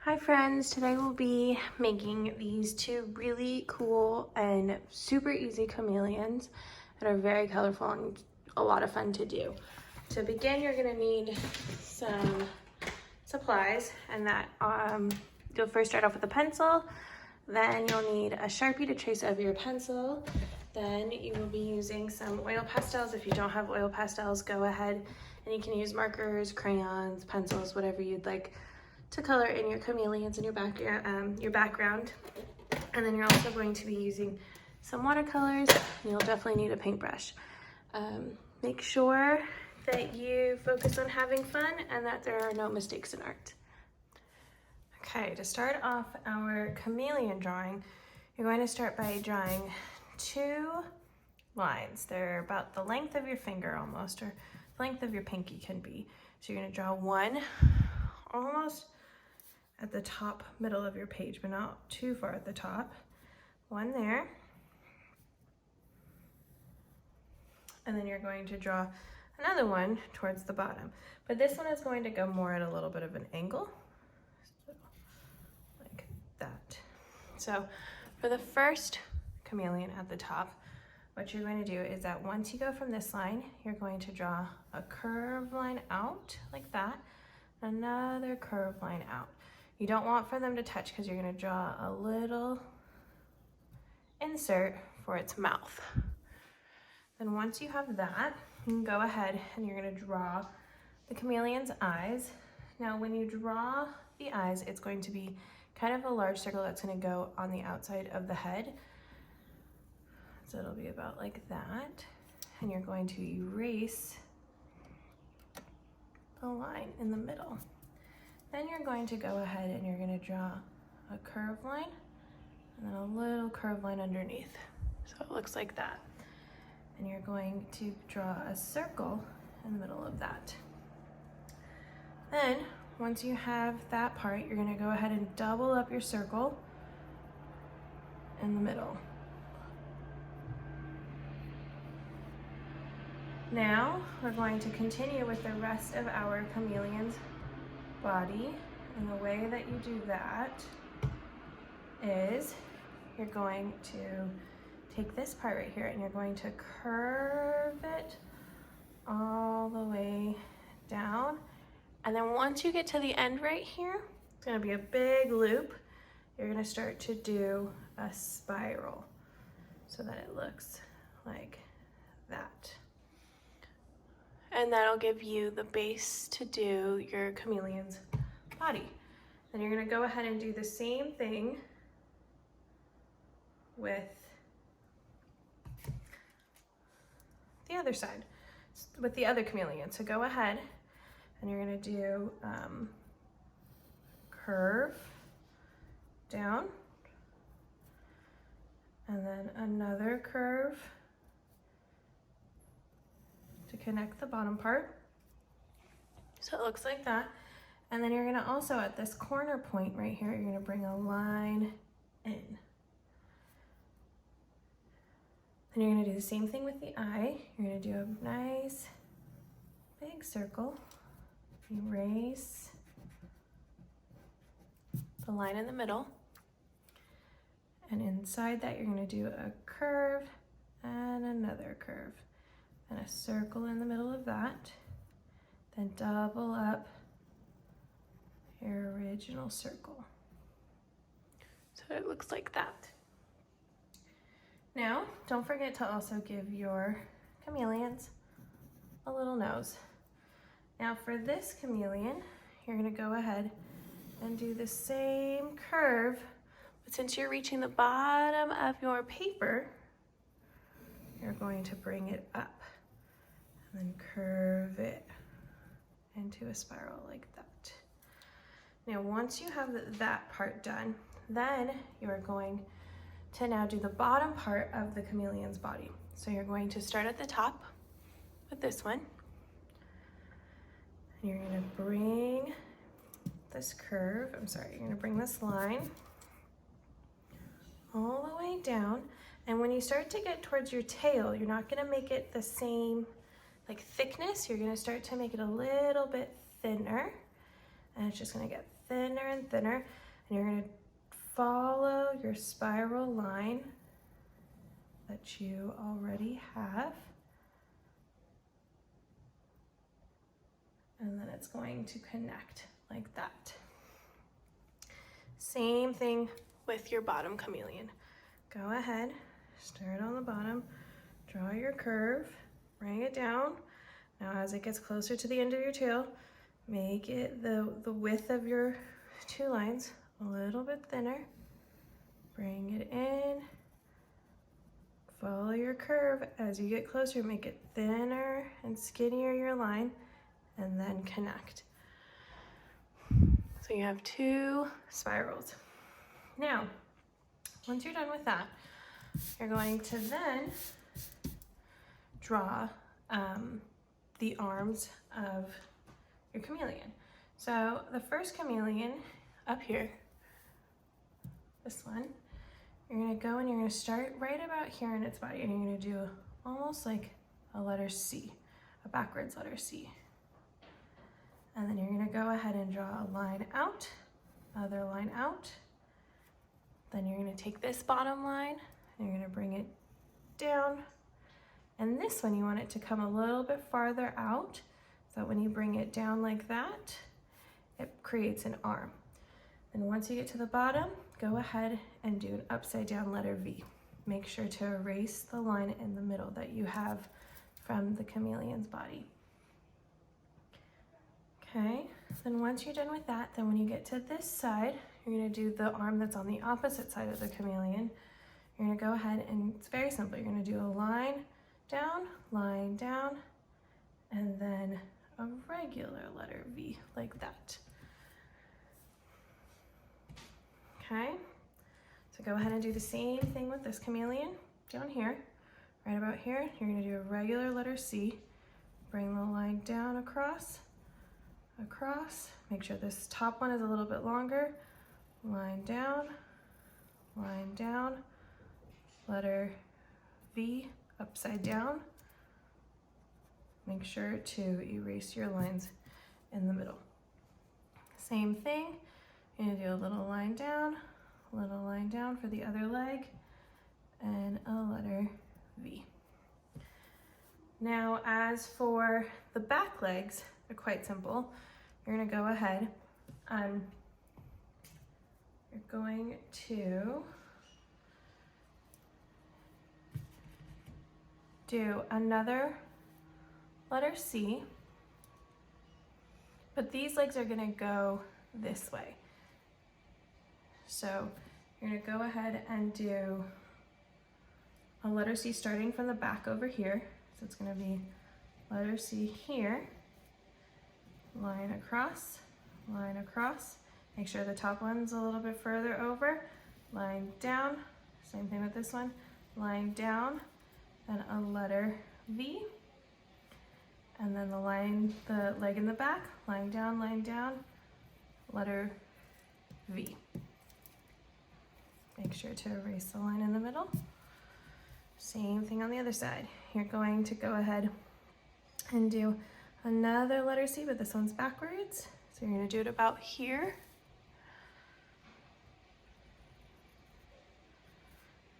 Hi friends, today we'll be making these two really cool and super easy chameleons that are very colorful and a lot of fun to do. To begin, you're gonna need some supplies, and that you'll first start off with a pencil, then you'll need a Sharpie to trace over your pencil, then you will be using some oil pastels. If you don't have oil pastels, go ahead and you can use markers, crayons, pencils, whatever you'd like to color in your chameleons in your background. And then you're also going to be using some watercolors, and you'll definitely need a paintbrush. Make sure that you focus on having fun and that there are no mistakes in art. Okay, to start off our chameleon drawing, you're going to start by drawing two lines. They're about the length of your finger almost, or the length of your pinky can be. So you're going to draw one almost at the top middle of your page, but not too far at the top. One there. And then you're going to draw another one towards the bottom. But this one is going to go more at a little bit of an angle. So, like that. So for the first chameleon at the top, what you're going to do is that once you go from this line, you're going to draw a curved line out like that, another curved line out. You don't want for them to touch because you're going to draw a little insert for its mouth. Then once you have that, you can go ahead and you're going to draw the chameleon's eyes. Now when you draw the eyes, it's going to be kind of a large circle that's going to go on the outside of the head. So it'll be about like that. And you're going to erase the line in the middle. Then you're going to go ahead and you're going to draw a curved line and then a little curved line underneath. So it looks like that. And you're going to draw a circle in the middle of that. Then, once you have that part, you're going to go ahead and double up your circle in the middle. Now, we're going to continue with the rest of our chameleon's body, and the way that you do that is you're going to take this part right here and you're going to curve it all the way down, and then once you get to the end right here, it's going to be a big loop. You're going to start to do a spiral so that it looks like that. And that'll give you the base to do your chameleon's body. Then you're going to go ahead and do the same thing with the other side, with the other chameleon. So go ahead and you're going to do curve down, and then another curve to connect the bottom part. So it looks like that. And then you're going to also, at this corner point right here, you're going to bring a line in. Then you're going to do the same thing with the eye. You're going to do a nice big circle, erase the line in the middle, and inside that you're going to do a curve and another curve, and a circle in the middle of that, then double up your original circle. So it looks like that. Now, don't forget to also give your chameleons a little nose. Now for this chameleon, you're going to go ahead and do the same curve, but since you're reaching the bottom of your paper, you're going to bring it up and then curve it into a spiral like that. Now once you have that part done, then you're going to now do the bottom part of the chameleon's body. So you're going to start at the top with this one. And you're going to bring this curve, you're going to bring this line all the way down. And when you start to get towards your tail, you're not going to make it the same like thickness. You're going to start to make it a little bit thinner. and it's just gonna get thinner and thinner, and you're gonna follow your spiral line that you already have. And then it's going to connect like that. Same thing with your bottom chameleon. Go ahead, start on the bottom, draw your curve, bring it down. Now as it gets closer to the end of your tail, make it the width of your two lines a little bit thinner. Bring it in, follow your curve. As you get closer, make it thinner and skinnier your line, and then connect. So you have two spirals. Now, once you're done with that, you're going to then draw the arms of your chameleon. So the first chameleon up here, this one, you're gonna go and you're gonna start right about here in its body, and you're gonna do almost like a letter C, a backwards letter C. And then you're gonna go ahead and draw a line out, other line out. Then you're gonna take this bottom line and you're gonna bring it down. And this one, you want it to come a little bit farther out, so that when you bring it down like that, it creates an arm. And once you get to the bottom, go ahead and do an upside down letter V. Make sure to erase the line in the middle that you have from the chameleon's body. Okay, then once you're done with that, then when you get to this side, you're gonna do the arm that's on the opposite side of the chameleon. You're gonna go ahead and it's very simple. You're gonna do a line down, and then a regular letter V like that. Okay, so go ahead and do the same thing with this chameleon down here. Right about here, you're gonna do a regular letter C, bring the line down across, make sure this top one is a little bit longer, line down, letter V, upside down. Make sure to erase your lines in the middle. Same thing, you're gonna do a little line down for the other leg, and a letter V. Now, as for the back legs, they're quite simple. You're gonna go ahead, you're going to do another letter C, but these legs are gonna go this way. So you're gonna go ahead and do a letter C starting from the back over here. So it's gonna be letter C here, line across, make sure the top one's a little bit further over, line down, same thing with this one, line down, then a letter V, and then the leg in the back, line down, letter V. Make sure to erase the line in the middle. Same thing on the other side. You're going to go ahead and do another letter C, but this one's backwards. So you're gonna do it about here.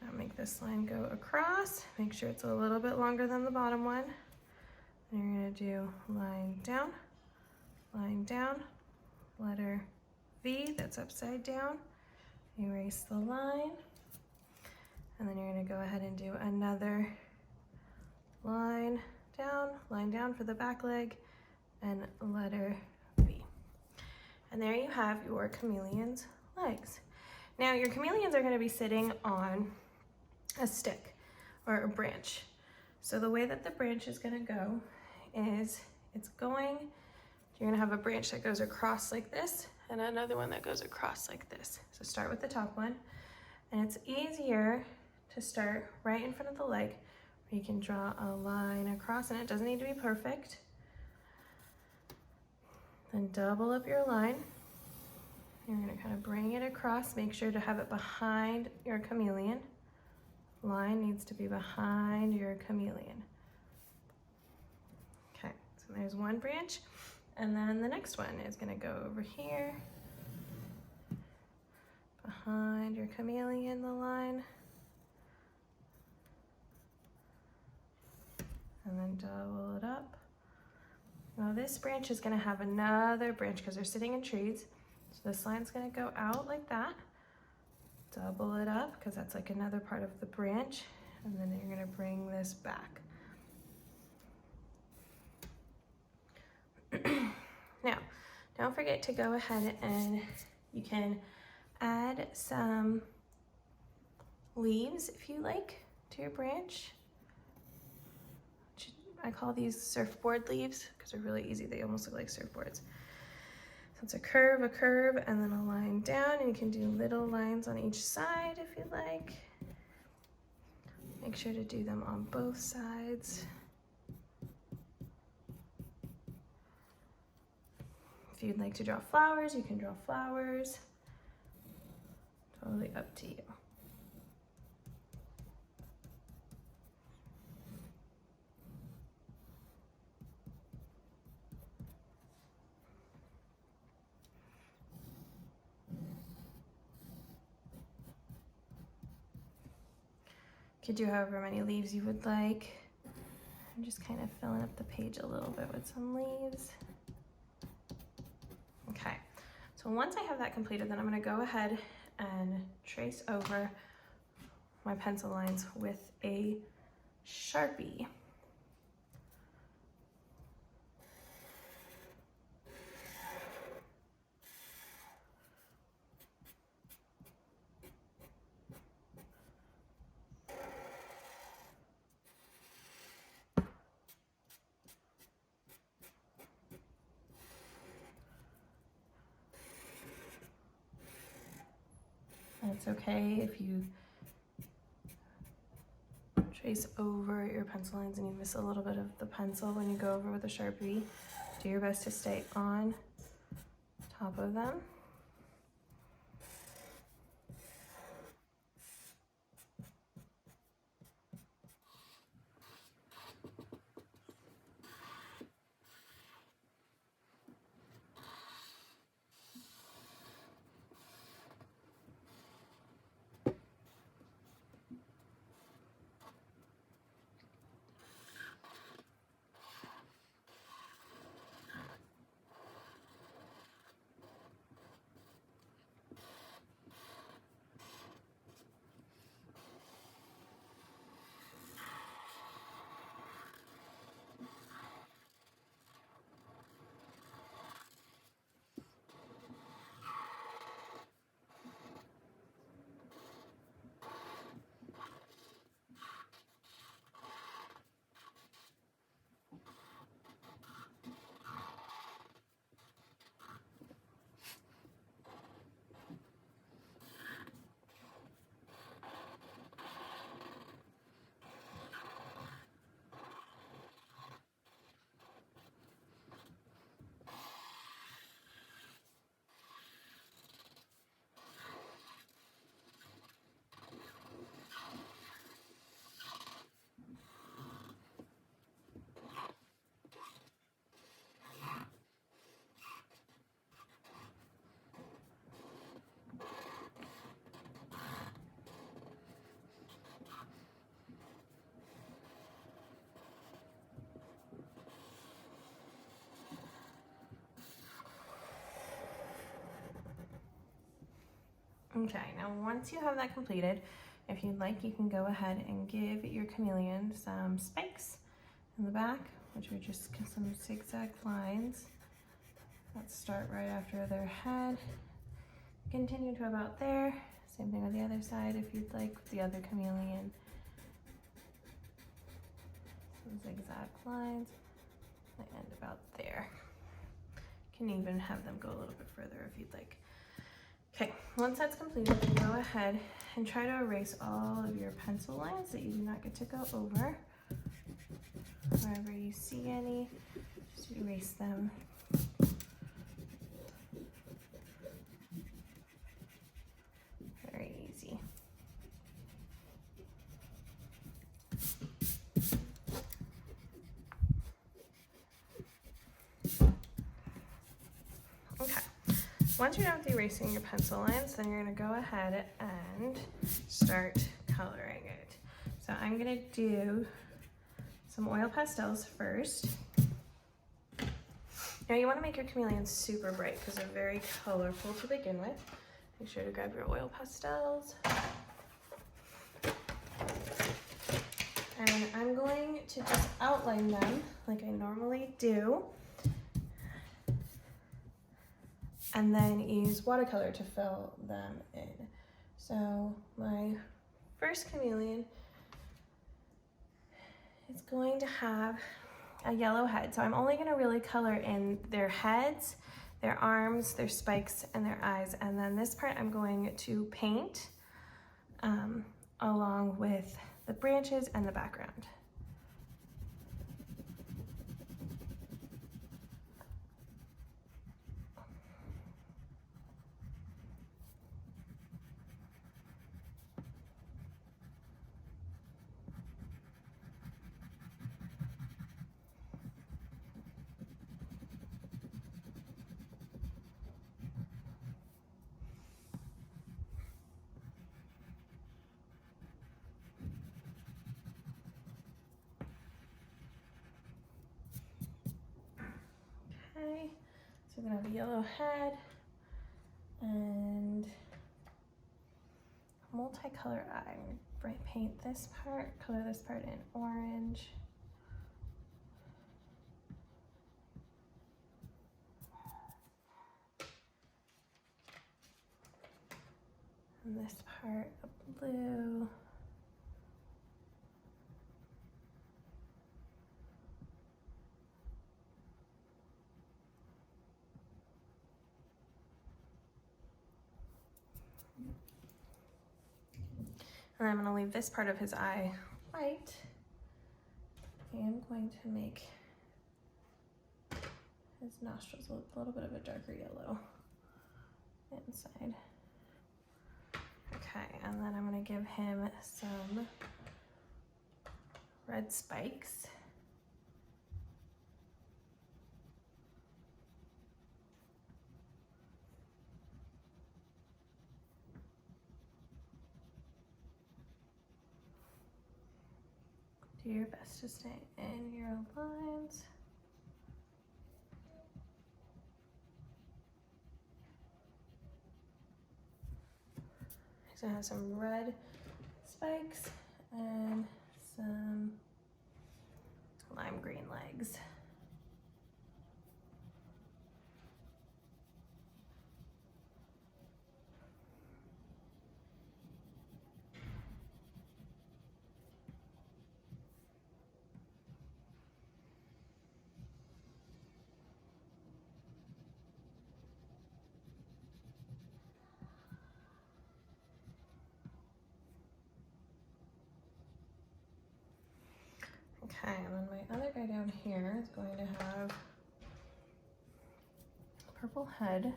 Now make this line go across. Make sure it's a little bit longer than the bottom one. And you're gonna do line down, letter V, that's upside down. Erase the line. And then you're gonna go ahead and do another line down for the back leg, and letter V. And there you have your chameleon's legs. Now your chameleons are gonna be sitting on a stick or a branch. So the way that the branch is gonna go is you're gonna have a branch that goes across like this and another one that goes across like this. So start with the top one, and it's easier to start right in front of the leg, where you can draw a line across, and it doesn't need to be perfect. Then double up your line. You're gonna kind of bring it across, make sure to have it behind your chameleon. Line needs to be behind your chameleon. Okay, so there's one branch. And then the next one is gonna go over here, behind your chameleon, the line. And then double it up. Now this branch is gonna have another branch because they're sitting in trees. So this line's gonna go out like that. Double it up because that's like another part of the branch. And then you're gonna bring this back. Now, don't forget to go ahead and you can add some leaves if you like to your branch. I call these surfboard leaves because they're really easy. They almost look like surfboards. So it's a curve, and then a line down, and you can do little lines on each side if you like. Make sure to do them on both sides. If you'd like to draw flowers, you can draw flowers. Totally up to you. You could do however many leaves you would like. I'm just kind of filling up the page a little bit with some leaves. Okay, so once I have that completed, then I'm gonna go ahead and trace over my pencil lines with a Sharpie. It's okay if you trace over your pencil lines and you miss a little bit of the pencil when you go over with a Sharpie. Do your best to stay on top of them. Okay, now once you have that completed, if you'd like, you can go ahead and give your chameleon some spikes in the back, which are just some zigzag lines that start right after their head. Continue to about there. Same thing on the other side if you'd like with the other chameleon. Some zigzag lines. They end about there. You can even have them go a little bit further if you'd like. Okay, once that's completed, then go ahead and try to erase all of your pencil lines that you do not get to go over. Wherever you see any, just erase them. Very easy. Once you're done with erasing your pencil lines, then you're gonna go ahead and start coloring it. So I'm gonna do some oil pastels first. Now you wanna make your chameleons super bright because they're very colorful to begin with. Make sure to grab your oil pastels. And I'm going to just outline them like I normally do. And then use watercolor to fill them in. So my first chameleon is going to have a yellow head. So I'm only gonna really color in their heads, their arms, their spikes, and their eyes. And then this part I'm going to paint along with the branches and the background. Okay, so we're gonna have a yellow head and multicolor eye. I'm gonna paint this part, color this part in orange. And this part a blue. And I'm gonna leave this part of his eye white. I am going to make his nostrils a little bit of a darker yellow inside. Okay, and then I'm gonna give him some red spikes. Do your best to stay in your lines. So I have some red spikes and some lime green legs. Okay, and then my other guy down here is going to have a purple head.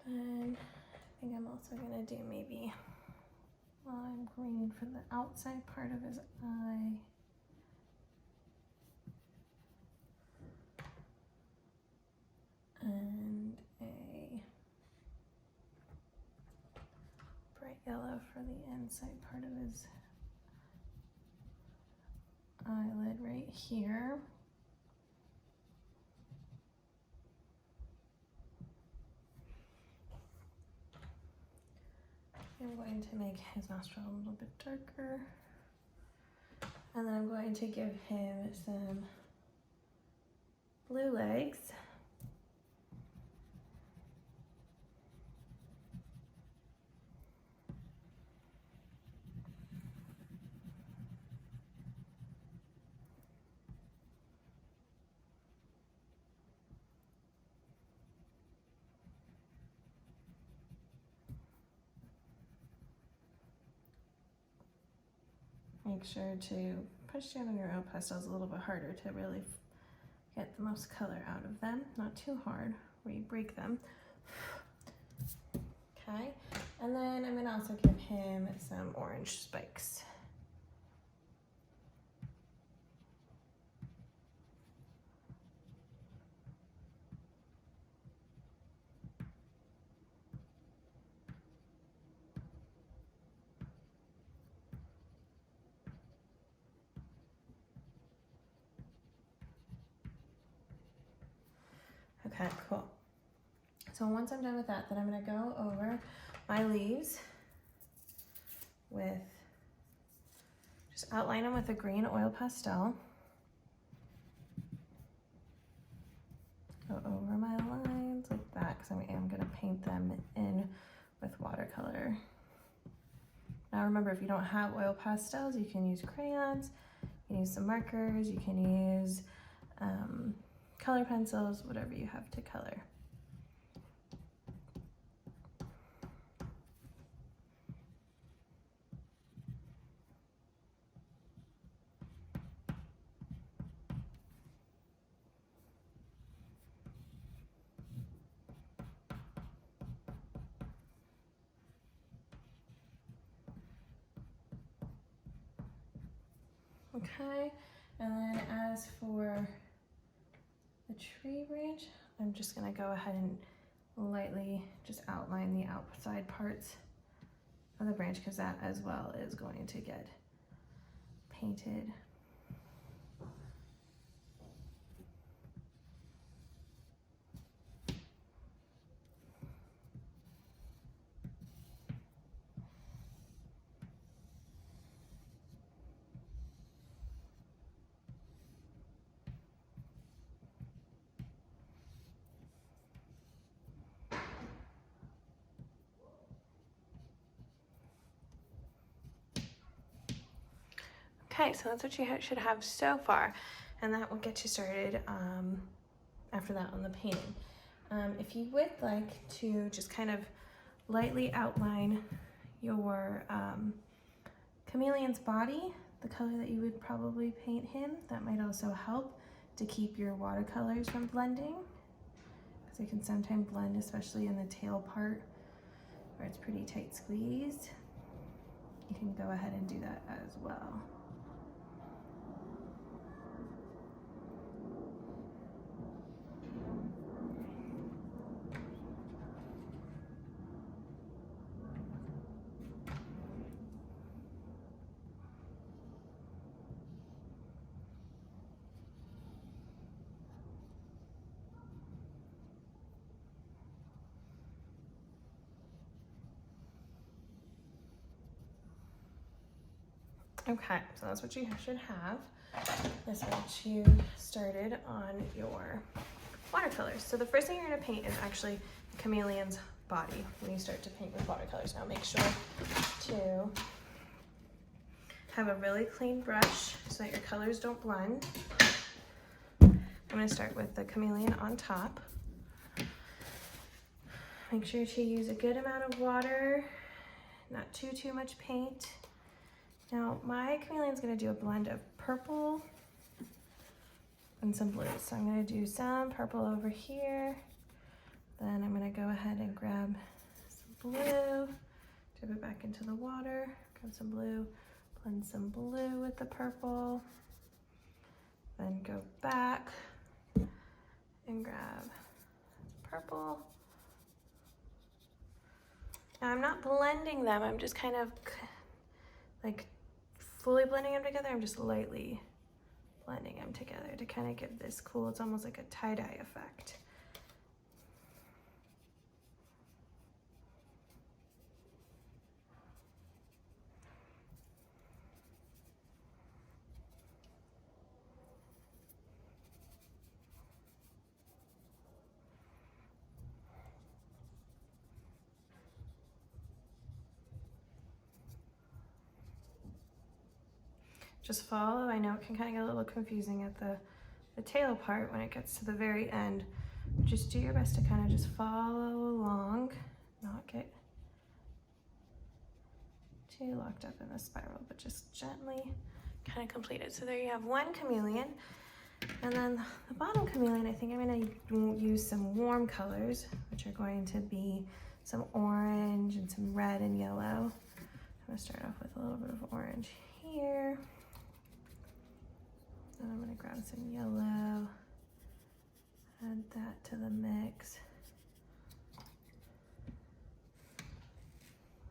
And I think I'm also gonna do maybe lime green for the outside part of his eye. And a bright yellow for the inside part of his eyelid right here. I'm going to make his nostril a little bit darker. And then I'm going to give him some blue legs. make sure to push down on your oil pastels a little bit harder to really get the most color out of them. Not too hard where you break them. Okay, and then I'm gonna also give him some orange spikes. Okay, cool. So once I'm done with that, then I'm gonna go over my leaves with, just outline them with a green oil pastel. Go over my lines like that, because I am gonna paint them in with watercolor. Now remember, if you don't have oil pastels, you can use crayons, you can use some markers, you can use color pencils, whatever you have to color. Okay, and then as for the tree branch, I'm just gonna go ahead and lightly just outline the outside parts of the branch, because that as well is going to get painted. Okay, so that's what you should have so far, and that will get you started after that on the painting. If you would like to just kind of lightly outline your chameleon's body, the color that you would probably paint him, that might also help to keep your watercolors from blending, because they can sometimes blend, especially in the tail part where it's pretty tight squeezed. You can go ahead and do that as well. Okay, so that's what you should have. This will get you started on your watercolors. So the first thing you're gonna paint is actually the chameleon's body when you start to paint with watercolors. Now make sure to have a really clean brush so that your colors don't blend. I'm gonna start with the chameleon on top. Make sure to use a good amount of water, not too much paint. Now my chameleon's gonna do a blend of purple and some blues. So I'm gonna do some purple over here. Then I'm gonna go ahead and grab some blue, dip it back into the water, grab some blue, blend some blue with the purple, then go back and grab purple. Now I'm not blending them, I'm just kind of like fully blending them together. I'm just lightly blending them together to kind of give this cool, it's almost like a tie-dye effect. Just follow. I know it can kind of get a little confusing at the tail part when it gets to the very end. Just do your best to kind of just follow along, not get too locked up in the spiral, but just gently kind of complete it. So there you have one chameleon. And then the bottom chameleon, I think I'm gonna use some warm colors, which are going to be some orange and some red and yellow. I'm gonna start off with a little bit of orange here. Then I'm gonna grab some yellow, add that to the mix.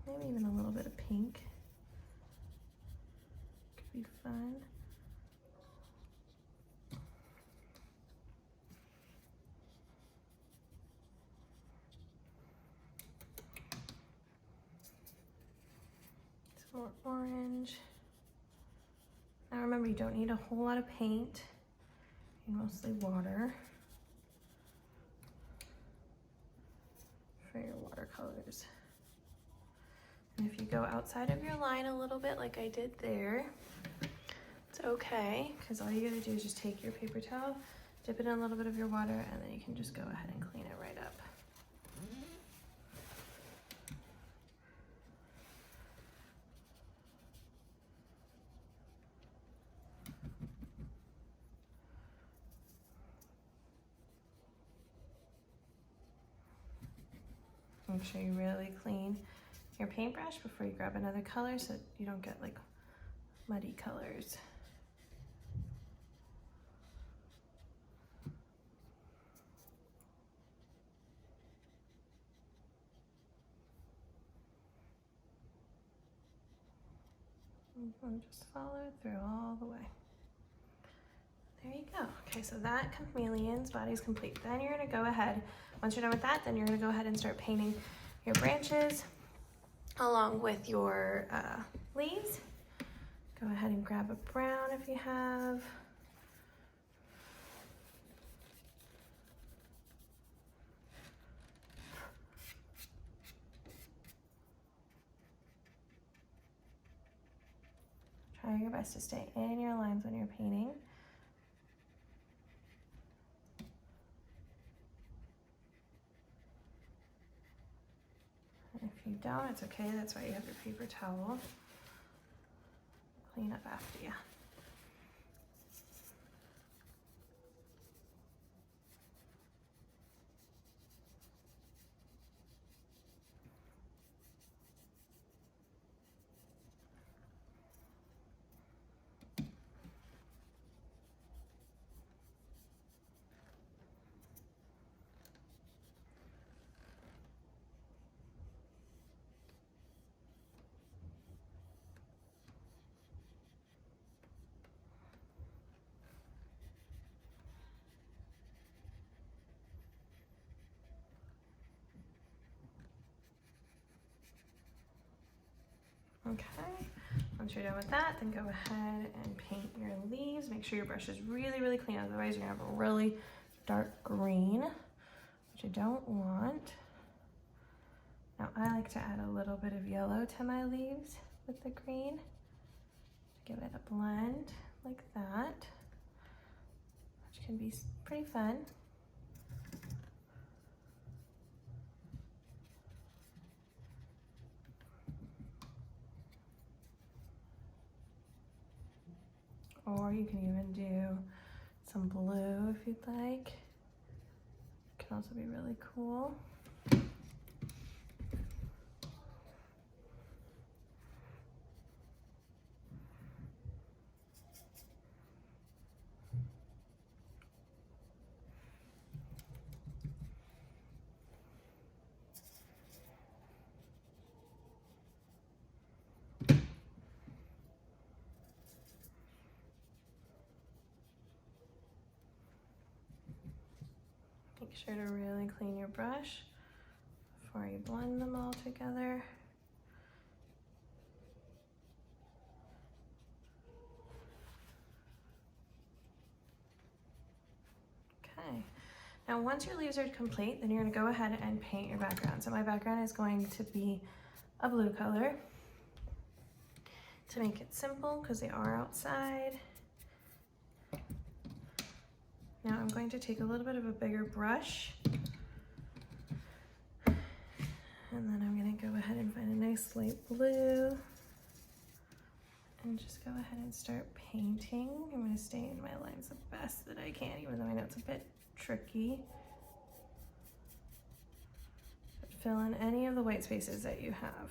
Maybe even a little bit of pink. Could be fun. Some more orange. Now remember, you don't need a whole lot of paint. You need mostly water for your watercolors. And if you go outside of your line a little bit like I did there, it's okay, because all you gotta do is just take your paper towel, dip it in a little bit of your water, and then you can just go ahead and clean it right up. Make sure you really clean your paintbrush before you grab another color so you don't get like muddy colors. And just follow it through all the way. There you go. Okay, so that chameleon's body is complete. Then you're gonna go ahead, once you're done with that, then you're gonna go ahead and start painting your branches along with your leaves. Go ahead and grab a brown if you have. Try your best to stay in your lines when you're painting. And if you don't, it's okay. That's why you have your paper towel. Clean up after you. Okay, once you're done with that, then go ahead and paint your leaves. Make sure your brush is really, really clean, otherwise you're gonna have a really dark green, which I don't want. Now I like to add a little bit of yellow to my leaves with the green. Give it a blend like that, which can be pretty fun. Or you can even do some blue if you'd like. It can also be really cool. Make sure to really clean your brush before you blend them all together. Okay, now once your leaves are complete, then you're gonna go ahead and paint your background. So my background is going to be a blue color to make it simple because they are outside. Now I'm going to take a little bit of a bigger brush, and then I'm gonna go ahead and find a nice light blue. and just go ahead and start painting. I'm going to stay in my lines the best that I can, even though I know it's a bit tricky. But fill in any of the white spaces that you have.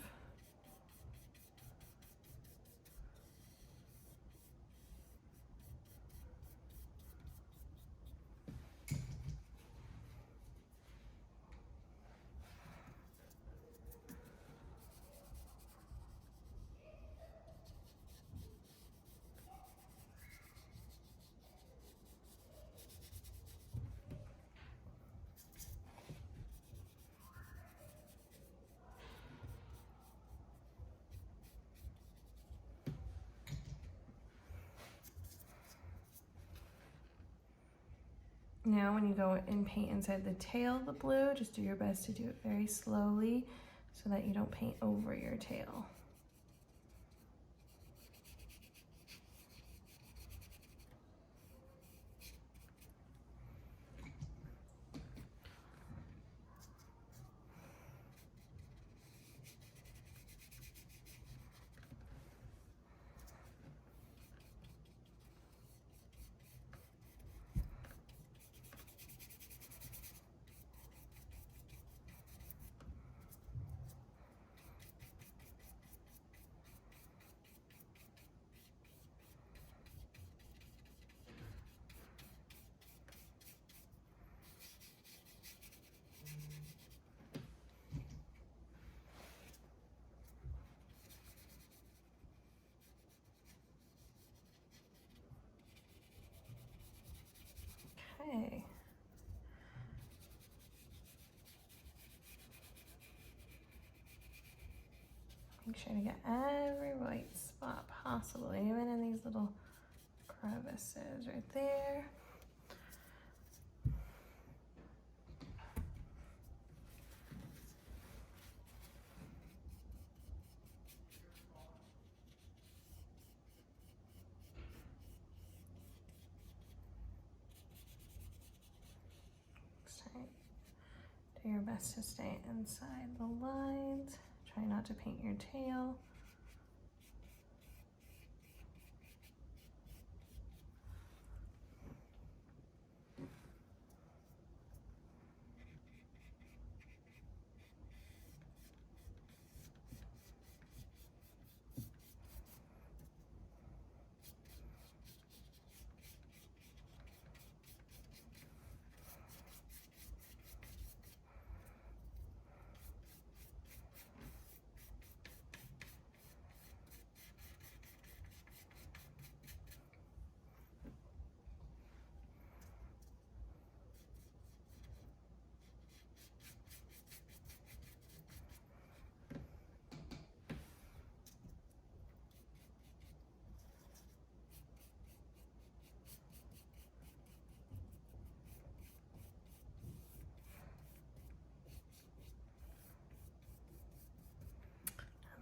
Now when you go and paint inside the tail of the blue, just do your best to do it very slowly so that you don't paint over your tail. Okay. Make sure to get every white spot possible, even in these little crevices right there. Do your best to stay inside the lines. Try not to paint your tail.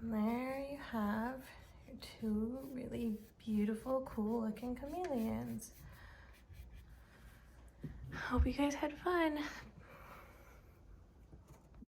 And there you have your two really beautiful, cool looking chameleons. Hope you guys had fun.